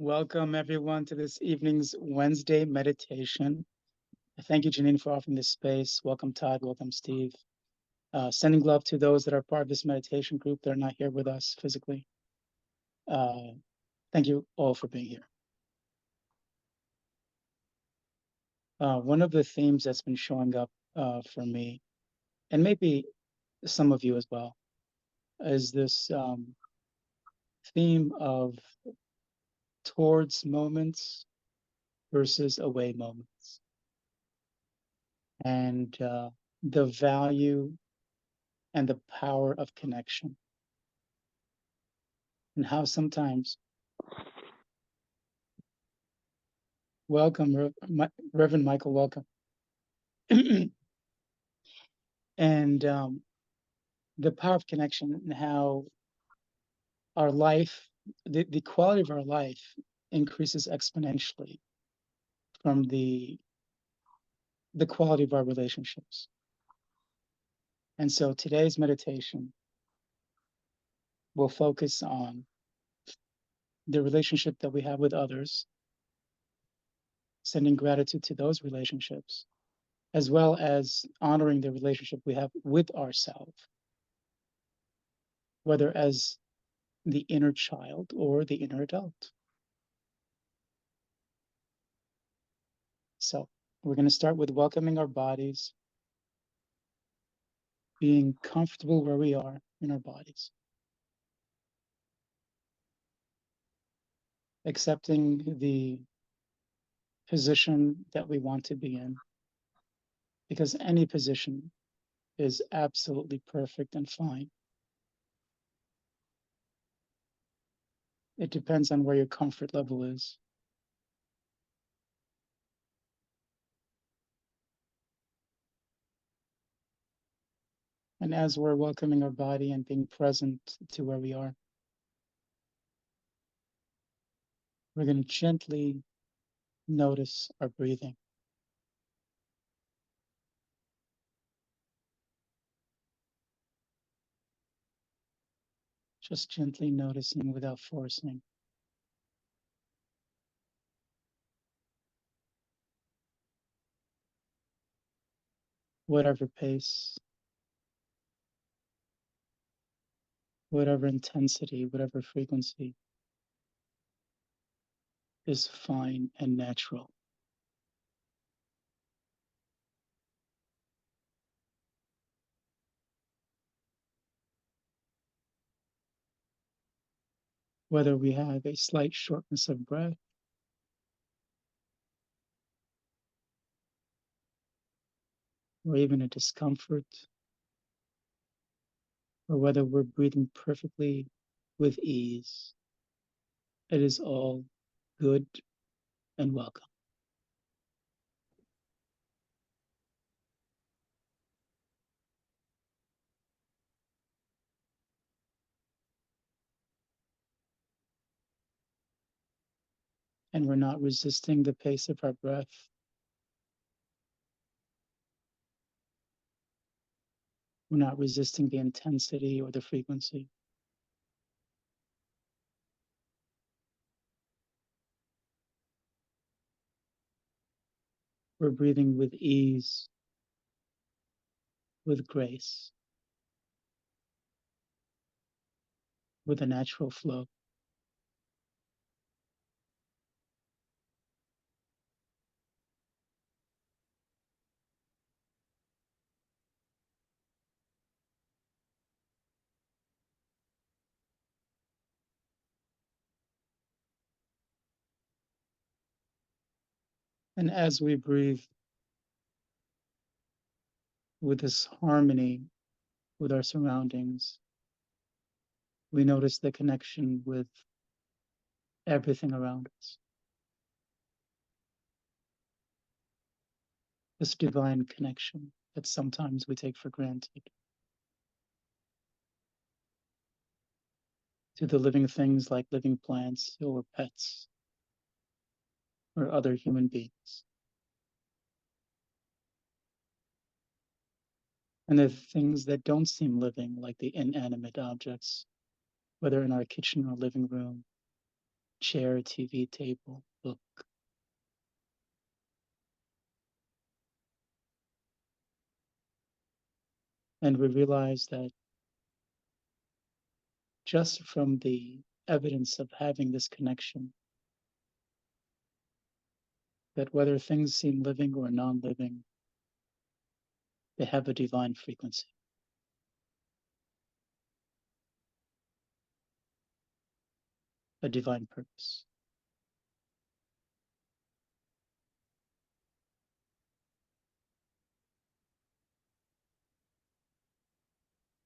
Welcome everyone to this evening's Wednesday meditation. Thank you, Janine, for offering this space. Welcome, Todd. Welcome, Steve. Sending love to those that are part of this meditation group that are not here with us physically. Thank you all for being here. One of the themes that's been showing up for me, and maybe some of you as well, is this theme of towards moments versus away moments, and the value and the power of connection, and how sometimes, welcome, Reverend Michael, welcome. And the power of connection, and how our life, the quality of our life increases exponentially from the quality of our relationships. And so today's meditation will focus on the relationship that we have with others, sending gratitude to those relationships, as well as honoring the relationship we have with ourselves, whether as the inner child or the inner adult. So we're going to start with welcoming our bodies, being comfortable where we are in our bodies, accepting the position that we want to be in, because any position is absolutely perfect and fine. It depends on where your comfort level is. And as we're welcoming our body and being present to where we are, we're going to gently notice our breathing. Just gently noticing without forcing. Whatever pace, whatever intensity, whatever frequency is fine and natural. Whether we have a slight shortness of breath, or even a discomfort, or whether we're breathing perfectly with ease, it is all good and welcome. And we're not resisting the pace of our breath. We're not resisting the intensity or the frequency. We're breathing with ease, with grace, with a natural flow. And as we breathe with this harmony with our surroundings, we notice the connection with everything around us. This divine connection that sometimes we take for granted, to the living things like living plants or pets or other human beings. And the things that don't seem living, like the inanimate objects, whether in our kitchen or living room, chair, TV, table, book. And we realize that just from the evidence of having this connection, that whether things seem living or non-living, they have a divine frequency, a divine purpose.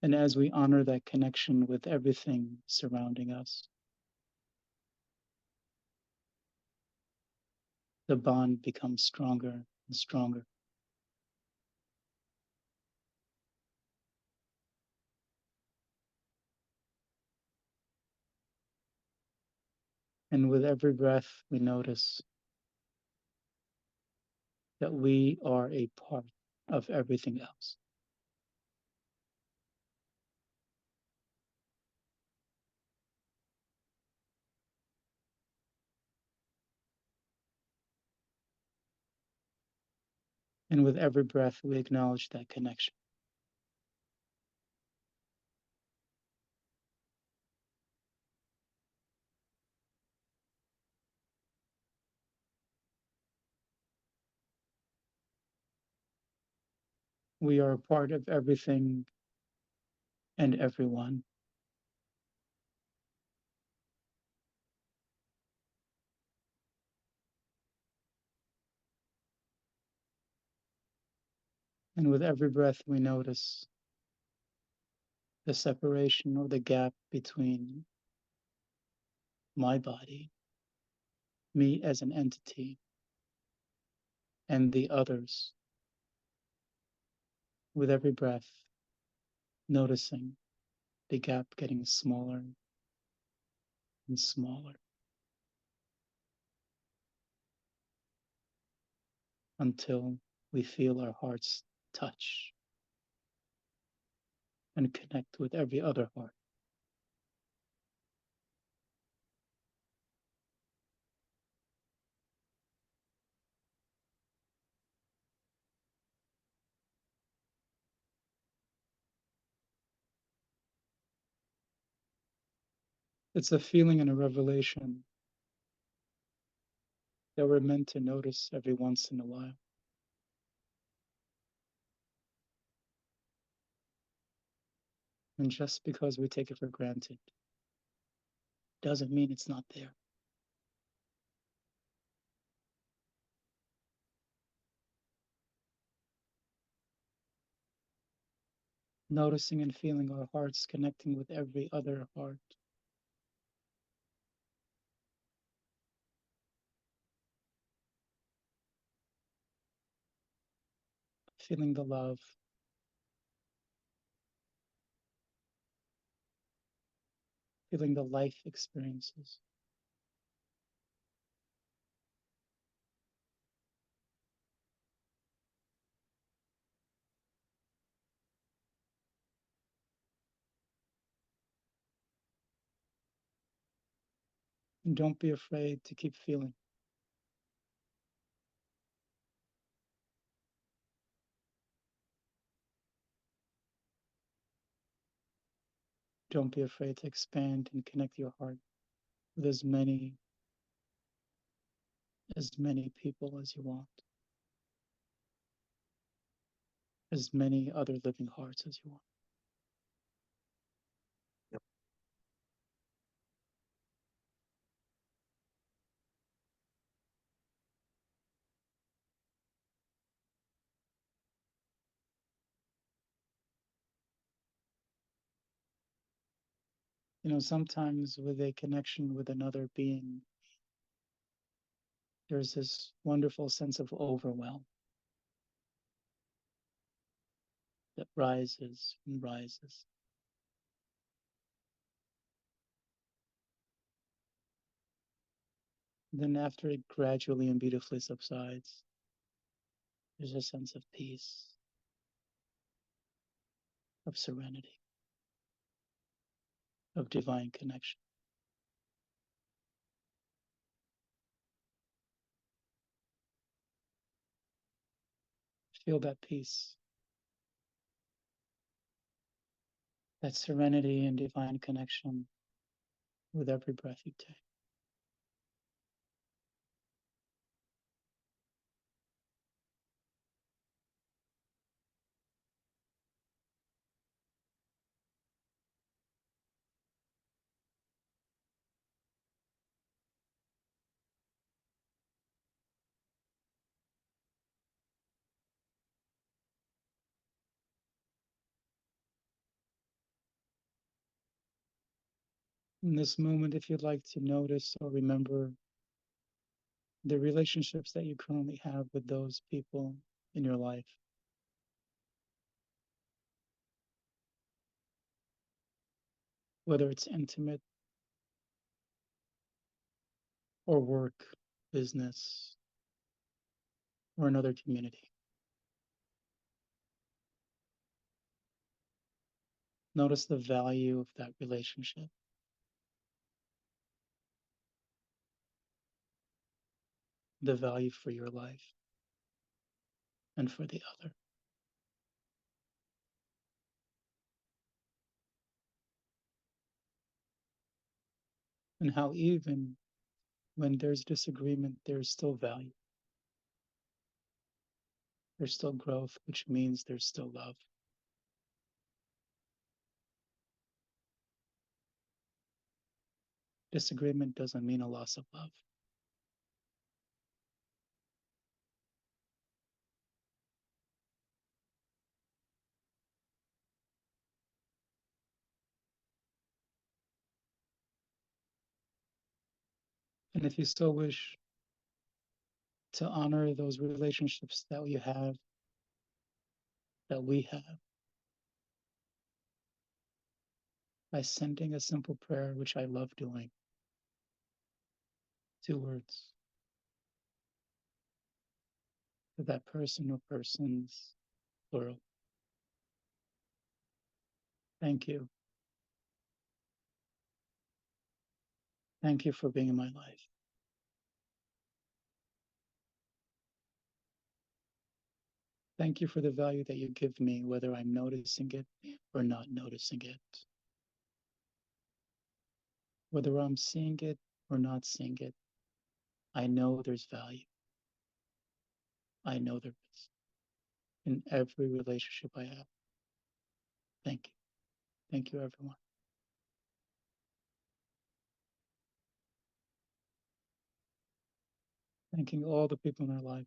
And as we honor that connection with everything surrounding us, the bond becomes stronger and stronger. And with every breath, we notice that we are a part of everything else. And with every breath, we acknowledge that connection. We are a part of everything and everyone. And with every breath, we notice the separation or the gap between my body, me as an entity, and the others. With every breath, noticing the gap getting smaller and smaller until we feel our hearts touch and connect with every other heart. It's a feeling and a revelation that we're meant to notice every once in a while. And just because we take it for granted doesn't mean it's not there. Noticing and feeling our hearts connecting with every other heart. Feeling the love, feeling the life experiences. And don't be afraid to keep feeling. Don't be afraid to expand and connect your heart with as many people as you want, as many other living hearts as you want. Sometimes with a connection with another being, there's this wonderful sense of overwhelm that rises and rises. Then after it gradually and beautifully subsides, there's a sense of peace, of serenity, of divine connection. Feel that peace, that serenity and divine connection with every breath you take. In this moment, if you'd like to notice or remember the relationships that you currently have with those people in your life, whether it's intimate or work, business, or another community. Notice the value of that relationship, the value for your life and for the other. And how even when there's disagreement, there's still value. There's still growth, which means there's still love. Disagreement doesn't mean a loss of love. And if you so wish to honor those relationships that you have, that we have, by sending a simple prayer, which I love doing, 2 words, to that person or persons, plural. Thank you. Thank you for being in my life. Thank you for the value that you give me, whether I'm noticing it or not noticing it. Whether I'm seeing it or not seeing it, I know there's value. I know there is in every relationship I have. Thank you. Thank you, everyone. Thanking all the people in our life.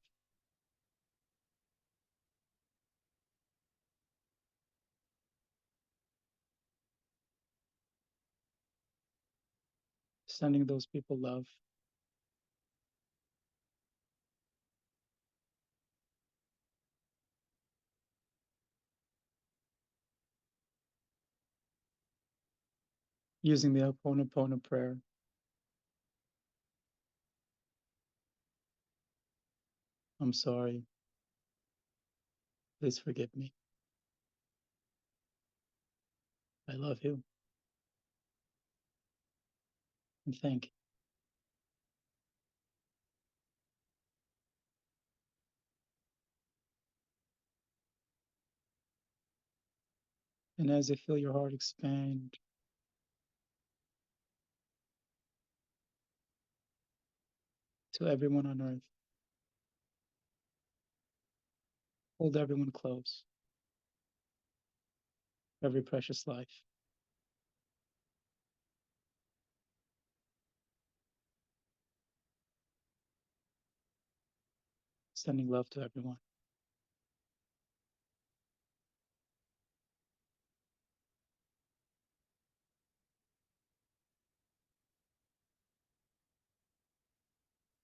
Sending those people love. Using the Ho'oponopono prayer. I'm sorry. Please forgive me. I love you. And thank you. And as you feel your heart expand, to everyone on earth, hold everyone close, every precious life. Sending love to everyone.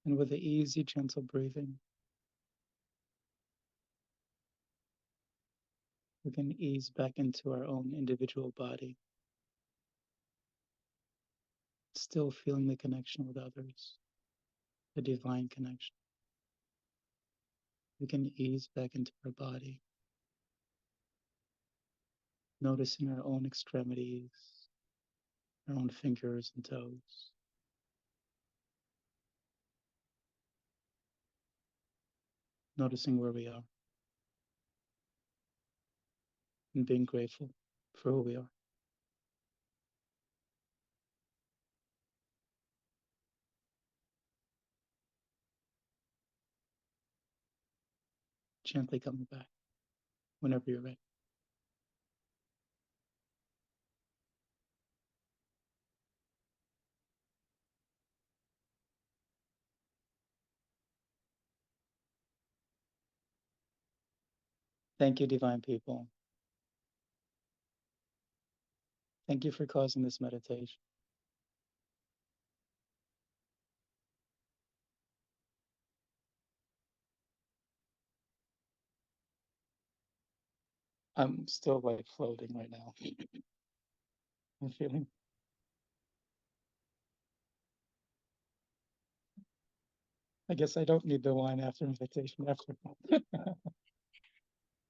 And with the easy, gentle breathing, we can ease back into our own individual body, still feeling the connection with others, the divine connection. We can ease back into our body, noticing our own extremities, our own fingers and toes, noticing where we are. and being grateful for who we are. Gently coming back whenever you're ready. Thank you, divine people. Thank you for causing this meditation. I'm still like floating right now. I'm feeling. I guess I don't need the wine after meditation after.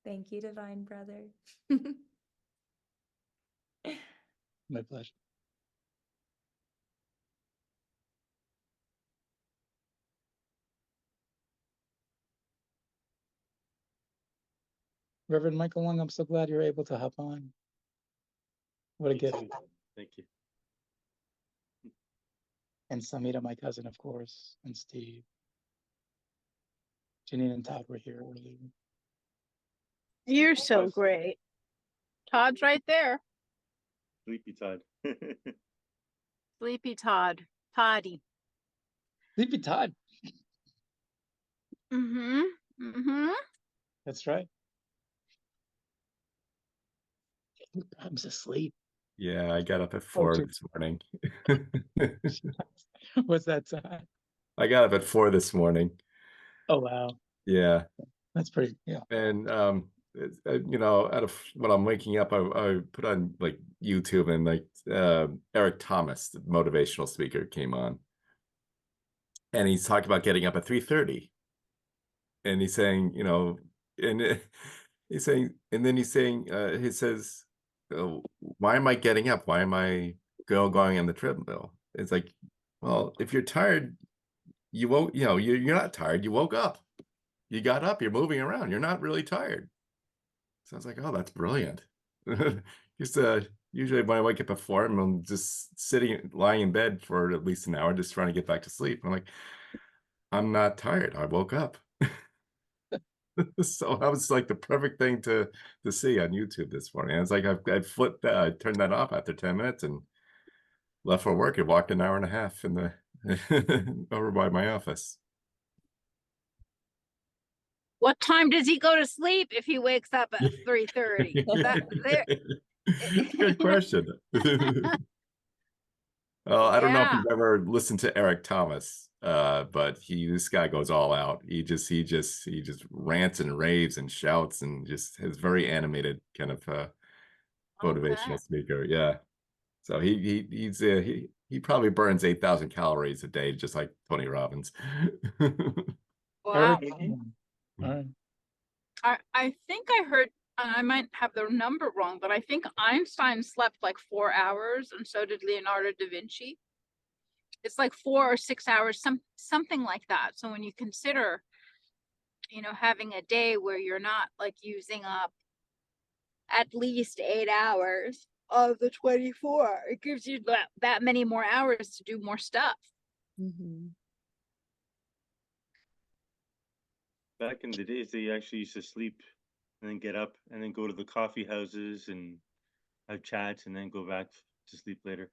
Thank you, divine brother. My pleasure. Reverend Michael Long, I'm so glad you're able to hop on. What a gift. Thank you. And Samita, my cousin, of course, and Steve. Janine and Todd were here earlier. You're so great. Todd's right there. Sleepy Todd. Sleepy Todd. Toddy. Sleepy Todd. Mm-hmm. Mm-hmm. That's right. I was asleep. Yeah, I got up at 4 geez. this morning. What's that time? I got up at 4 this morning. Oh, wow. Yeah. That's pretty, yeah. And you know, out of when I'm waking up, I put on like YouTube, and like Eric Thomas, the motivational speaker, came on, and he's talking about getting up at 3:30, and he's saying, you know, and he's saying, and then he's saying, he says, oh, why am I getting up? Why am I going on the treadmill? It's like, well, if you're tired, you won't, you know, you're not tired. You woke up, you got up, you're moving around. You're not really tired. So I was like, oh, that's brilliant. Just usually when I wake up at 4, I'm just lying in bed for at least an hour, just trying to get back to sleep. I'm like, I'm not tired. I woke up. So that was like the perfect thing to see on YouTube this morning. I was like, I flipped that, I turned that off after 10 minutes and left for work and walked an hour and a half in the over by my office. What time does he go to sleep if he wakes up at 3:30? Good question. Well, I don't know if Yeah. you've ever listened to Eric Thomas, but this guy goes all out. He just rants and raves and shouts and just has very animated kind of motivational Okay. speaker. Yeah. So he probably burns 8,000 calories a day, just like Tony Robbins. Wow. Eric, all right. I think I heard, and I might have the number wrong, but I think Einstein slept like 4 hours, and so did Leonardo da Vinci. It's like 4 or 6 hours, something like that. So when you consider, you know, having a day where you're not like using up at least 8 hours of the 24, it gives you that many more hours to do more stuff. Mm-hmm. Back in the days, they actually used to sleep and then get up and then go to the coffee houses and have chats and then go back to sleep later.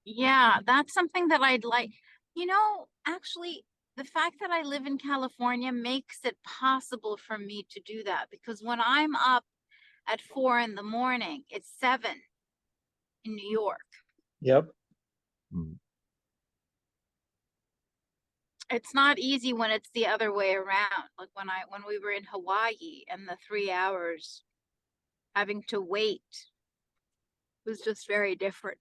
Yeah, that's something that I'd like. You know, actually, the fact that I live in California makes it possible for me to do that, because when I'm up at 4 in the morning, it's 7 in New York. Yep. It's not easy when it's the other way around. Like when we were in Hawaii and the 3 hours having to wait was just very different.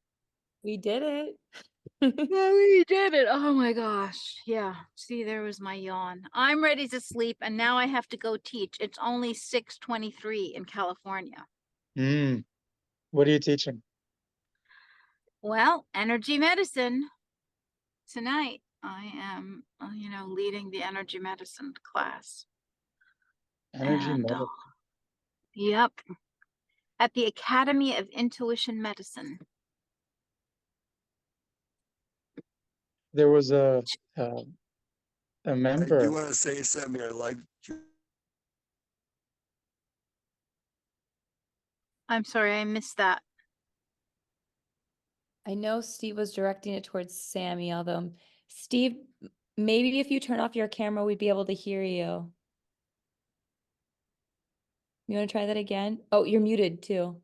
We did it. Oh, we did it. Oh my gosh. Yeah. See, there was my yawn. I'm ready to sleep, and now I have to go teach. It's only 6:23 in California. What are you teaching? Well, energy medicine. Tonight I am, you know, leading the energy medicine class. Energy And, medicine. Yep. At the Academy of Intuition Medicine. There was a I do member. want to say, Sammy, I like I'm sorry, I missed that. I know Steve was directing it towards Sammy, although Steve, maybe if you turn off your camera, we'd be able to hear you. You want to try that again? Oh, you're muted too.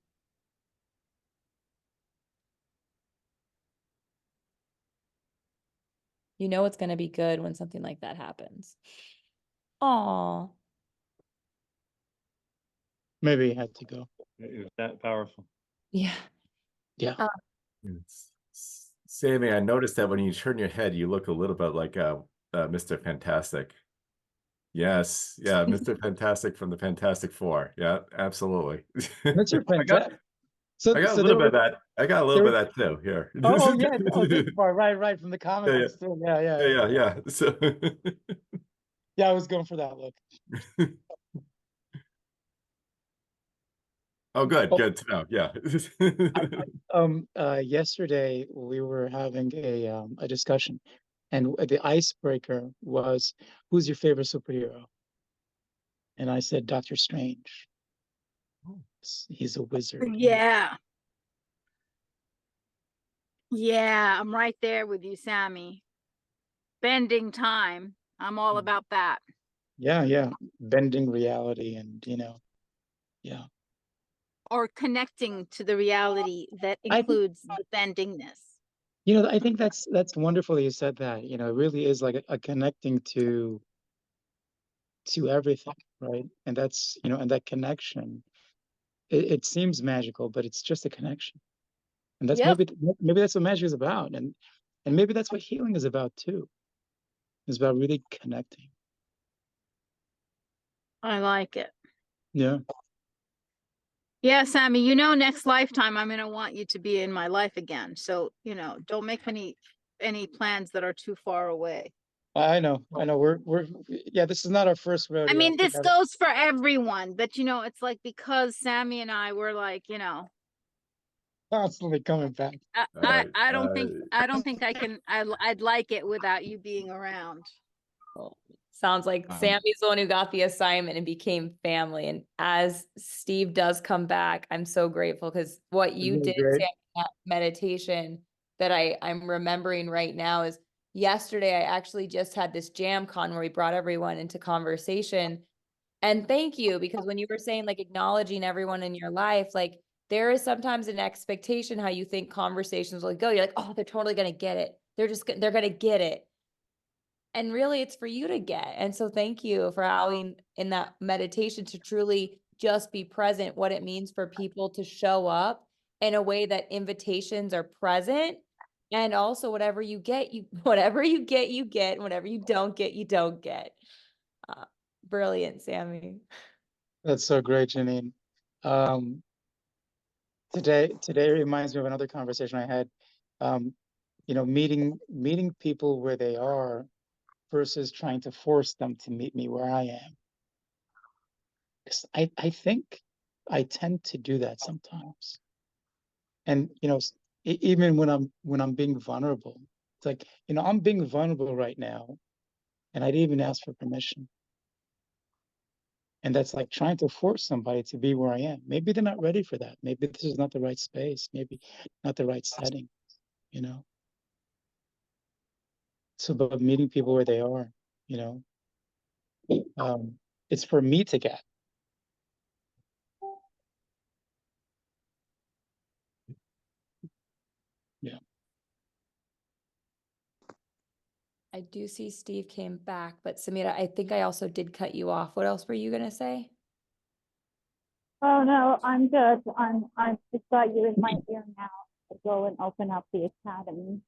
You know it's going to be good when something like that happens. Aw. Maybe he had to go. It was that powerful. Yeah. Yeah. Sammy, I noticed that when you turn your head, you look a little bit like Mr. Fantastic. Yes, yeah, Mr. Fantastic from the Fantastic Four. Yeah, absolutely. Mr. I got, Fantastic. So, I got a so little there bit of was, that. I got a little bit of that too. Here. oh yeah, oh this part, right, from the comic Yeah, yeah. books too. Yeah. Yeah. So. Yeah, I was going for that look. Oh, good, Oh. good to know. Yeah. Yesterday we were having a discussion, and the icebreaker was, "Who's your favorite superhero?" And I said, "Doctor Strange. He's a wizard." Yeah. Yeah, I'm right there with you, Sammy. Bending time. I'm all about that. Yeah, bending reality, and yeah. Or connecting to the reality that I think- includes the bendingness. I think that's wonderful that you said that. It really is like a connecting to everything, right? And that's and that connection. It seems magical, but it's just a connection. And that's Yep. maybe that's what magic is about, and maybe that's what healing is about too. It's about really connecting. I like it. Yeah. Yeah, Sammy, next lifetime I'm gonna want you to be in my life again. So, don't make any plans that are too far away. I know. We're yeah, this is not our first rodeo. I mean, this together. goes for everyone, but it's like because Sammy and I were like, Constantly coming back. I don't think I can. I'd like it without you being around. Well, sounds like Sammy's the one who got the assignment and became family. And as Steve does come back, I'm so grateful because what you Isn't it did, great? Sammy, that meditation that I'm remembering right now is yesterday I actually just had this jam con where we brought everyone into conversation. And thank you, because when you were saying like acknowledging everyone in your life, like there is sometimes an expectation how you think conversations will go. You're like, oh, they're totally going to get it. They're going to get it. And really it's for you to get. And so thank you for allowing in that meditation to truly just be present, what it means for people to show up in a way that invitations are present. And also whatever you get, you get, whatever you don't get, you don't get. Brilliant, Sammy. That's so great, Janine. Today reminds me of another conversation I had. Meeting people where they are versus trying to force them to meet me where I am. 'Cause I think I tend to do that sometimes. And even when I'm being vulnerable, it's like, I'm being vulnerable right now, and I didn't even ask for permission. And that's like trying to force somebody to be where I am. Maybe they're not ready for that. Maybe this is not the right space. Maybe not the right setting, So, but meeting people where they are, it's for me to get. Yeah. I do see Steve came back, but Samira, I think I also did cut you off. What else were you going to say? Oh no, I'm good. I just got you in my ear now to go and open up the academy.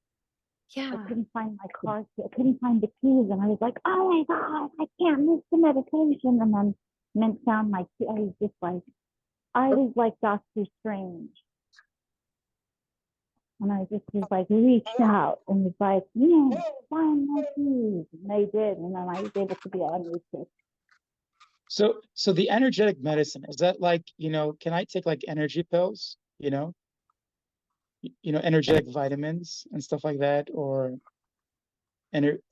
Yeah. I couldn't find my car key. I couldn't find the keys, and I was like, "Oh my god, I can't miss the meditation." And then found my key. I was like Doctor Strange, and I just was like reached out and was like, "Yeah, find my keys," and they did, and then I was able to be on YouTube. So the energetic medicine, is that like, can I take like energy pills, energetic vitamins and stuff like that, or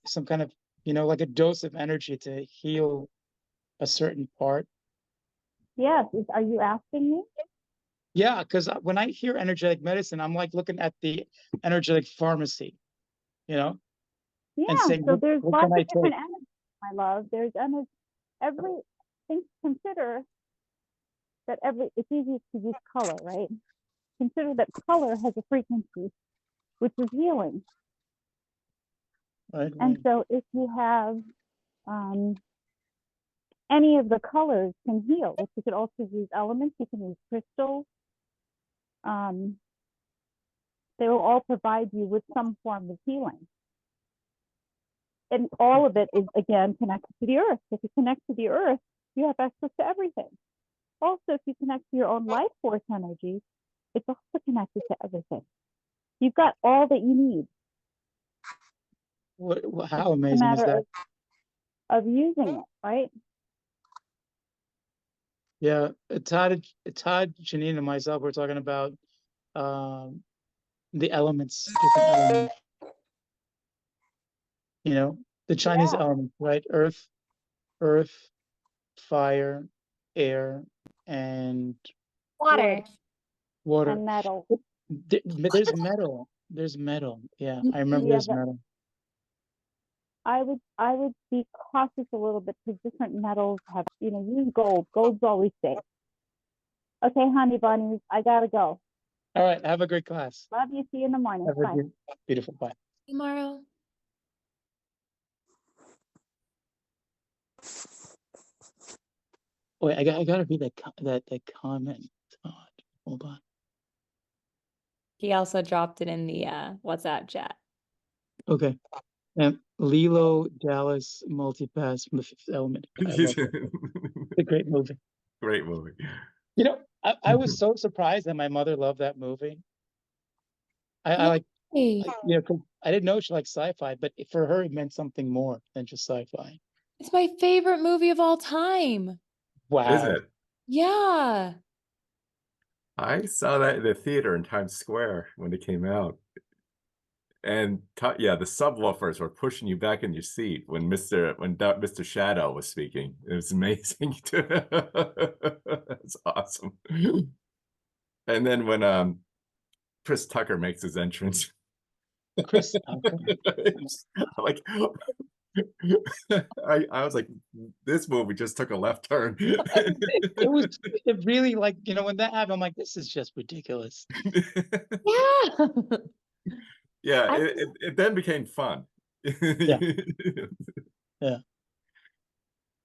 some kind of, like a dose of energy to heal a certain part? Yes, are you asking me? Yeah, because when I hear energetic medicine, I'm like looking at the energetic pharmacy, and Yeah, saying, so there's what lots can I of different take? energies, my love. There's consider that it's easy to use color, right? Consider that color has a frequency, which is healing. Right, And right. so if you have any of the colors can heal, which you could also use elements, you can use crystals. They will all provide you with some form of healing. And all of it is, again, connected to the earth. If you connect to the earth, you have access to everything. Also, if you connect to your own life force energy, it's also connected to everything. You've got all that you need. How It's a amazing is matter that? of using it, right? Yeah, Todd, Janine, and myself, we're talking about um, the elements, different elements, the Chinese Yeah. elements, right? Earth, fire, air, and Water. water. And metal. There's metal. There's metal. Yeah, I remember Yeah, there's but metal. I would be cautious a little bit because different metals have, use gold. Gold's always safe. Okay, honey bunnies, I gotta go. All right, have a great class. Love you. See you in the morning. Have a Bye. beautiful bye. Tomorrow. Wait, I gotta read that comment. Todd. Hold on. He also dropped it in the WhatsApp chat. Okay. Lilo Dallas Multipass from The Fifth Element. I love it. It's a great movie. Great movie. I was so surprised that my mother loved that movie. I like, Hey, 'cause I didn't know she liked sci-fi, but for her it meant something more than just sci-fi. it's my favorite movie of all time. Wow. Is it? Yeah. I saw that in the theater in Times Square when it came out. And yeah, the subwoofers were pushing you back in your seat when Mr. Shadow was speaking. It was amazing. It's awesome. And then when Chris Tucker makes his entrance, Chris Tucker. like I was like, this movie just took a left turn. It really, like, when that happened, I'm like, this is just ridiculous. Yeah. Yeah, I- it then became fun. Yeah.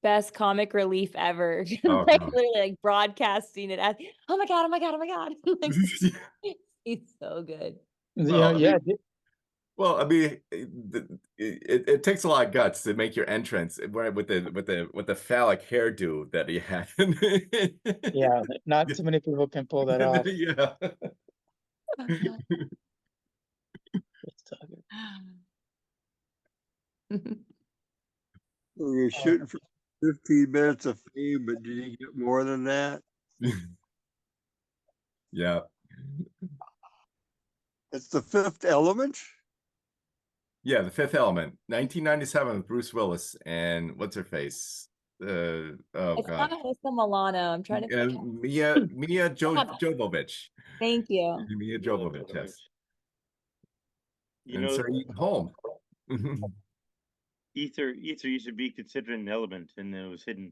Best comic relief ever. Oh, Like God. literally like broadcasting it as, oh my God, oh my God, oh my God. Like, he's so good. Well, Yeah. Well, I mean, it takes a lot of guts to make your entrance with the phallic hairdo that he had. Yeah. Not too many people can pull that off. Yeah. Chris Tucker. You're shooting for 15 minutes of fame, but did you get more than that? Yeah. It's The Fifth Element? Yeah, The Fifth Element, 1997 with Bruce Willis and what's her face? Oh It's God. not Alyssa Milano. I'm trying to think. And Mia Jovovich. Thank you. Mia Jovovich, yes. You And know, Sir Holm. ether used to be considered an element, and it was hidden.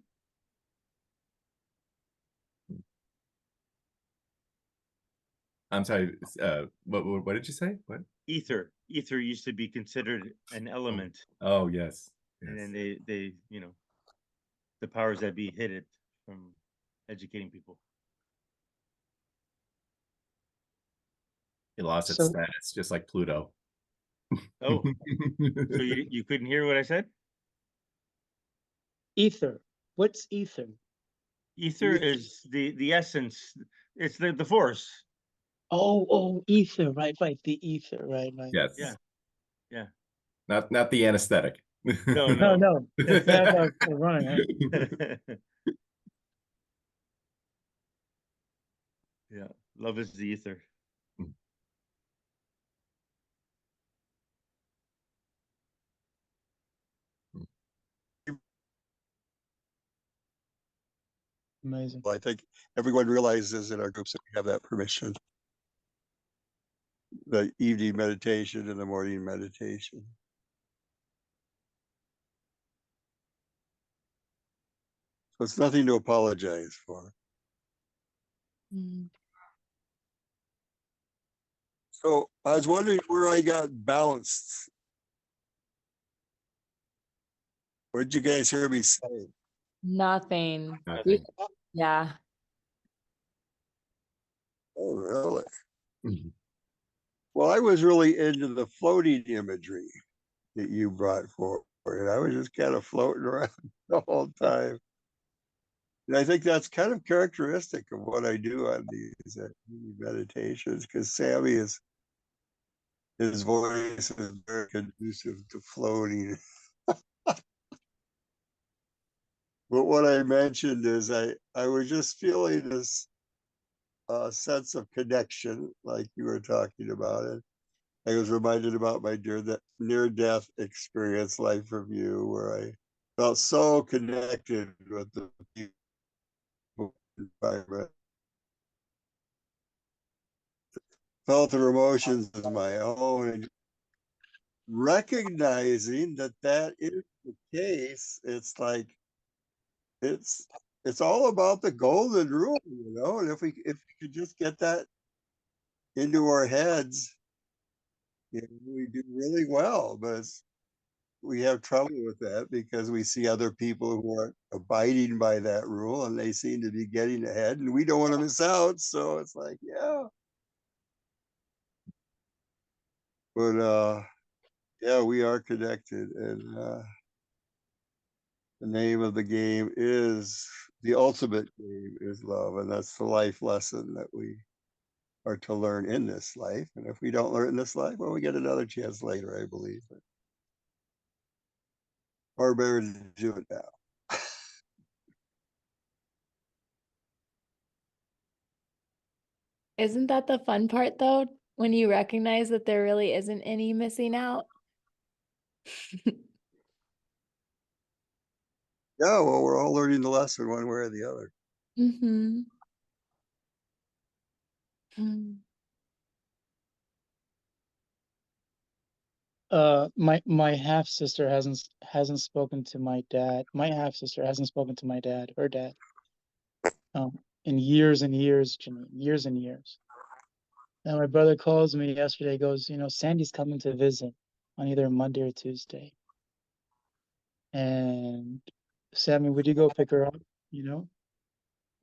I'm sorry. What did you say? What? Ether used to be considered an element, Oh yes. and then they the powers that be hid it from educating people. It lost its So- status, just like Pluto. Oh, so you couldn't hear what I said? Ether. What's ether? Ether is the essence. It's the force. Oh, ether. Right. The ether. Right. Yes. Yeah. Not the anesthetic. No. No. It's not about running. Right? Yeah, love is the ether. Amazing. I think everyone realizes in our groups that we have that permission. The evening meditation and the morning meditation. So it's nothing to apologize for. Mm. So I was wondering where I got balanced. What did you guys hear me say? Nothing. Nothing. Yeah. Oh, really? Mhm. Well, I was really into the floating imagery that you brought forward. I was just kind of floating around the whole time. And I think that's kind of characteristic of what I do on these meditations, because Sammy is, his voice is very conducive to floating. But what I mentioned is I was just feeling this sense of connection, like you were talking about it. I was reminded about my near-death experience, Life Review, where I felt so connected with the people environment. Felt their emotions as my own, and recognizing that that is the case. It's like it's all about the golden rule, and if we could just get that into our heads, we do really well. But we have trouble with that because we see other people who are abiding by that rule and they seem to be getting ahead, and we don't want to miss out. So it's like, yeah. But yeah, we are connected, and the name of the game is, the ultimate game is love, and that's the life lesson that we are to learn in this life. And if we don't learn in this life, well, we get another chance later, I believe. Or better to do it now. Isn't that the fun part though? When you recognize that there really isn't any missing out? Yeah, well, we're all learning the lesson one way or the other. Mm-hmm. Mm. My half sister hasn't spoken to my dad. My half sister hasn't spoken to my dad, her dad, in years and years, Janine, years and years. And my brother calls me yesterday, goes, Sandy's coming to visit on either Monday or Tuesday. And Sammy, would you go pick her up? I'm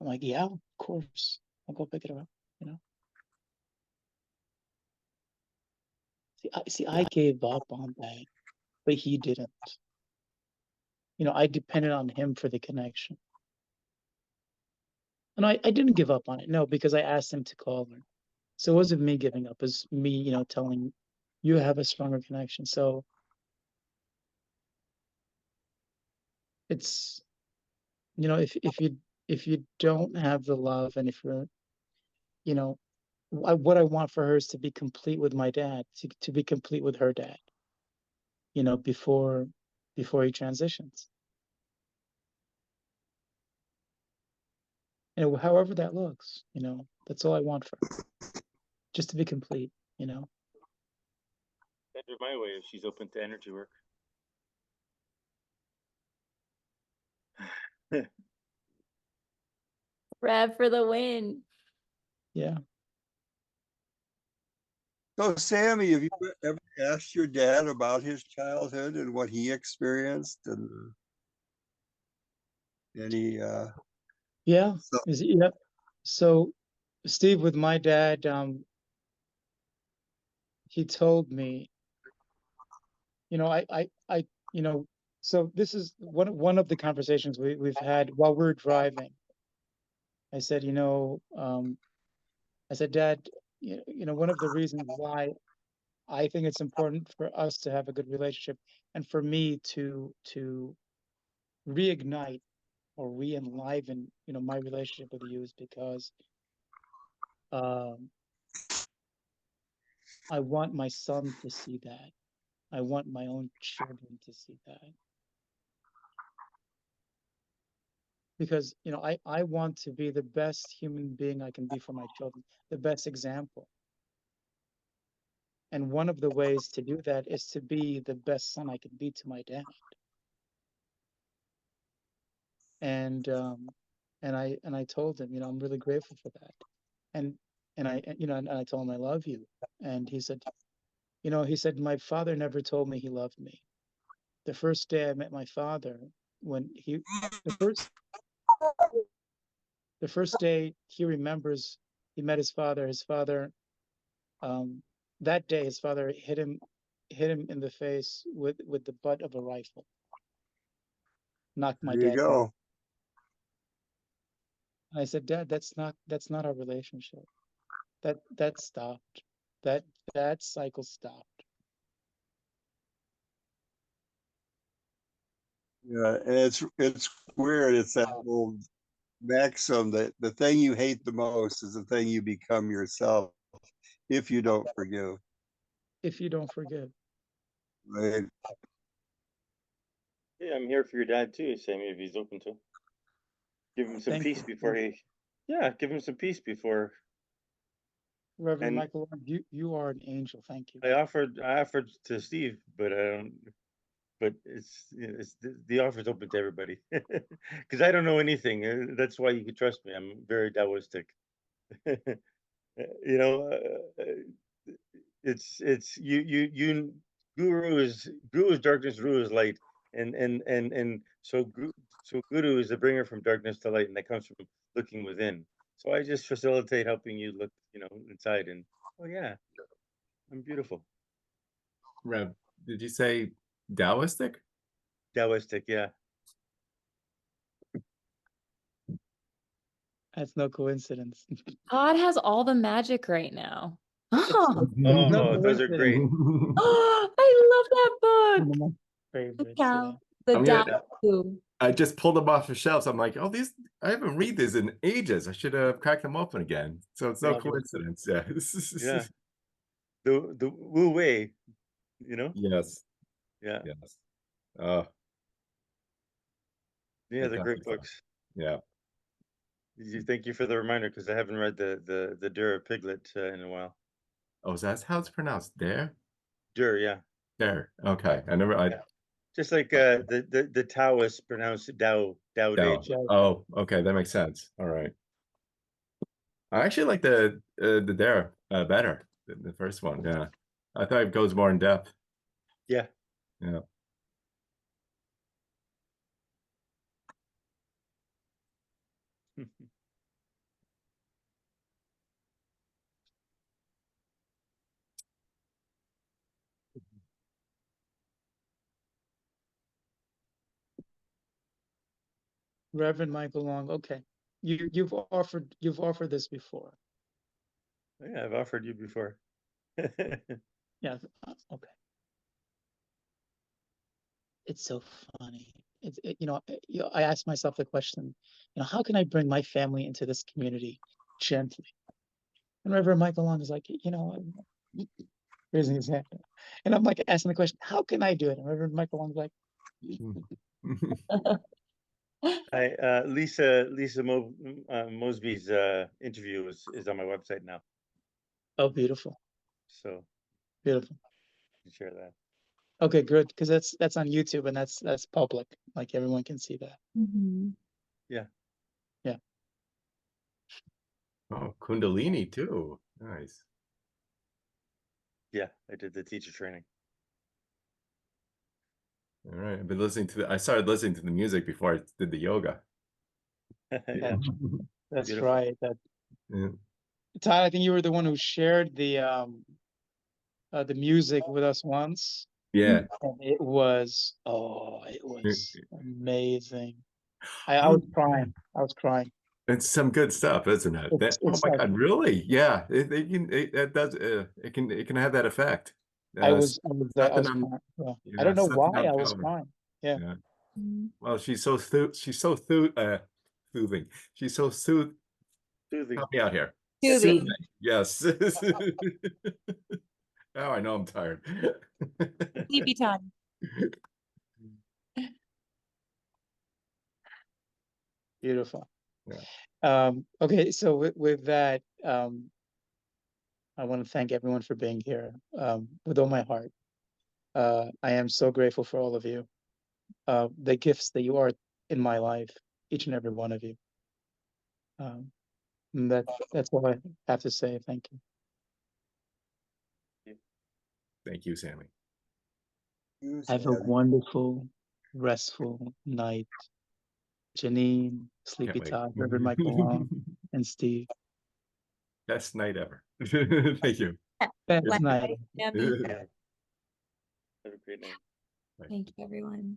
like, yeah, of course. I'll go pick it up, you know. I gave up on that, but he didn't. I depended on him for the connection. And I didn't give up on it, no, because I asked him to call her. So it wasn't me giving up, it was me, telling you have a stronger connection. So it's, if you don't have the love, and if you're, what I want for her is to be complete with my dad, to be complete with her dad, before he transitions. However that looks, that's all I want for her. Just to be complete, Send her my way if she's open to energy work. Rev for the win. Yeah. So, Sammy, have you ever asked your dad about his childhood and what he experienced, and any Yeah. so, Yeah. So Steve, with my dad, he told me, I so this is one of the conversations we've had while we're driving. I said, I said, Dad, one of the reasons why I think it's important for us to have a good relationship, and for me to reignite or re-enliven, my relationship with you, is because I want my son to see that. I want my own children to see that. Because, you know, I want to be the best human being I can be for my children, the best example. And one of the ways to do that is to be the best son I can be to my dad. And I told him, you know, I'm really grateful for that. And I told him I love you. And he said, you know, he said, my father never told me he loved me. The first day I met my father, the first day he remembers he met his father, that day his father hit him in the face with the butt of a rifle. Knocked my There you dad down. go. And I said, Dad, that's not our relationship. That stopped. That cycle stopped. Yeah, and it's weird. It's that old maxim that the thing you hate the most is the thing you become yourself if you don't forgive. If you don't forgive. Right? Yeah, I'm here for your dad too, Sammy, if he's open to. Give him some Thank peace you. before he. Yeah, give him some peace before. Reverend And Michael, you are an angel. Thank you. I offered to Steve, but I don't. But it's the offer's open to everybody because I don't know anything. That's why you can trust me. I'm very Taoistic. You know, it's you. Guru is darkness, Guru is light, and so Guru is the bringer from darkness to light, and that comes from looking within. So I just facilitate helping you look, you know, inside, and oh yeah, I'm beautiful. Rev, did you say Taoistic? Taoistic, yeah. That's no coincidence. Todd has all the magic right now. Oh, No Oh, those are great. I love that One book. of my The favorites. cow, Yeah. the I'm Tao. gonna- I just pulled them off the shelves. I'm like, oh, these I haven't read these in ages. I should have cracked them open again. So it's no Love it. coincidence. Yeah. Yeah, the Wu Wei, you know. Yes. Yeah, Yes. Oh, yeah, they're great fantastic stuff. books. Yeah. Thank you for the reminder because I haven't read the Dura Piglet in a while. Oh, is that how it's pronounced? Dura, yeah. There. Okay. I never. I Yeah. Just like the Taoists pronounce it Dao Dao. De. Oh, okay. That makes sense. All right. I actually like the Dare better than the first one. Yeah. I thought it goes more in depth. Yeah. Yeah. Reverend Michael Long. Okay. You've offered this before. Yeah, I've offered you before. Yeah. Okay. It's so funny. I asked myself the question, you know, how can I bring my family into this community gently? And Reverend Michael Long is like, you know, raising his hand. And I'm like asking the question, how can I do it? And Reverend Michael Long's like, Lisa Mosby's interview is on my website now, oh, beautiful, so beautiful. you can share that. Okay, good, because that's on YouTube and that's public, like everyone can see that. Mhm. Yeah. Yeah. Oh, Kundalini too. Nice. Yeah, I did the teacher training. All right. I've been listening to I started listening to the music before I did the yoga. Yeah, That's beautiful. right. That Yeah. Todd, I think you were the one who shared the music with us once, Yeah. and it was amazing. I was crying. I was crying. It's some good stuff, isn't it? It's Oh my like God, really? Yeah. It does it can have that effect. I was Something crying. I'm Yeah. I yeah, don't know something why I'm I was feeling. crying. Yeah. Yeah. Mhm. Well, she's so soothing. She's so Soothing. help me out here. Soothing. Yes. Now I know I'm tired. Sleepy time. Beautiful. Yeah. Okay, so with that, I want to thank everyone for being here with all my heart. I am so grateful for all of you, the gifts that you are in my life, each and every one of you. And that's all I have to say. Thank you. Thank you, Sammy. Have a wonderful, restful night. Janine, Sleepy wait. Todd, Reverend Michael Long, and Steve. Best night ever. Thank you. Best Last night. night, Sammy. Have a great night. Thank you, everyone.